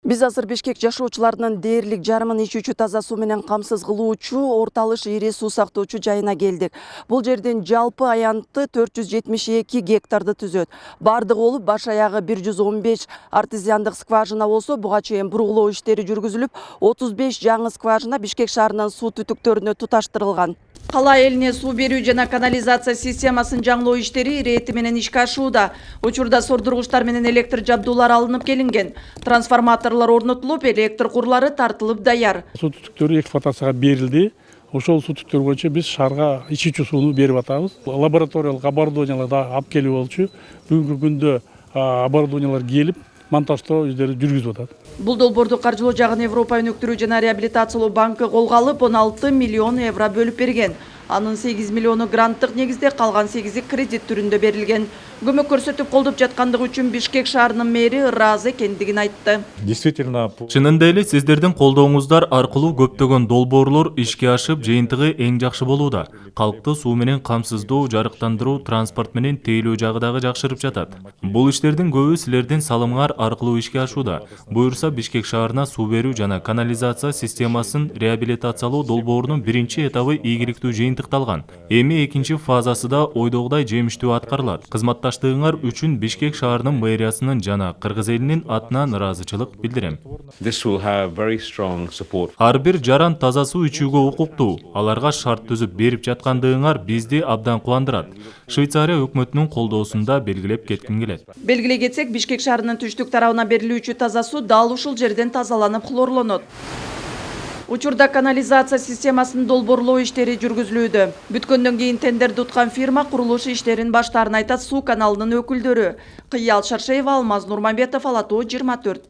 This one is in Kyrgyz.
Биз азыр Бишкек жашоочуларынын дээрлик жарымын ичүүчү таза суу менен камсыз кылуучу Орталыш ири суу сактоочу жайына келдик. Бул жердин жалпы аянты 472 гектарды түзөт. Бардыгы болуп баш аягы 115 артезиандык скважина болсо, буга чейин буругулоо иштери жүргүзүлүп, 35 жаңы скважина Бишкек шаарынын суу түтүктөрүнө туташтырылган. Кала элине суу берүү жана канализация системасын жаңылоо иштери ирети менен ишке ашууда. Учурда сордургучтар менен электр жабдуулар алынып келинген. Трансформаторлор орнотулуп, электр курлары тартылып даяр. Суу түтүктөрү эксплуатацияга берилди. Ошол суу түтүктөр боюнча биз шаарга ичүүчү сууну берип атабыз. Лабораториялык оборудованиялар да алып келип болчу. Бүгүнкү күндө оборудованиялар келип, монтаждоо иштери жүргүзүп атат. Бул долбоорду каржылоо жагын Европа өнүктүрүү жана реабилитациялоо банкы колго алып 16 миллион евро бөлүп берген. Анын 8 миллиону гранттык негизде, калган 8и кредит түрүндө берилген. Көмөк көрсөтүп колдоп жаткандыгы үчүн Бишкек шаарынын мэри ыраазы экендигин айтты. Чынында эле сиздердин колдооңуздар аркылуу көптөгөн долбоорлор ишке ашып, жыйынтыгы эң жакшы болууда. Калкты суу менен камсыздоо, жарыктандыруу, транспорт менен тейлөө жагы дагы жакшырып жатат. Бул иштердин көбү силердин салымыңар аркылуу ишке ашууда. Буюрса Бишкек шаарына суу берүү жана канализация системасын реабилитациялоо долбоорунун биринчи этабы ийгиликтүү жыйынтыкталган. Эми экинчи фазасы да ойдогудай жемиштүү аткарылат. Кызматташтыгыңар үчүн Бишкек шаарынын мэриясынын жана кыргыз элинин атынан ыраазычылык билдирем. Ар бир жаран таза суу ичүүгө укуктуу. Аларга шарт түзүп берип жаткандыгыңар бизди абдан кубандырат. Швейцария өкмөтүнүн колдоосунда белгилеп кетким келет. Белгилей кетсек, Бишкек шаарынын түштүк тарабына берилүүчү таза суу дал ушул жерден тазаланып хлорлонот. Учурда канализация системасын долбоорлоо иштери жүргүзүлүүдө. Бүткөндөн кийин тендерди уткан фирма курулуш иштерин баштаарын айтат суу каналынын өкүлдөрү. Кыял Шаршеева, Алмаз Нурманбетов, Ала Тоо 24.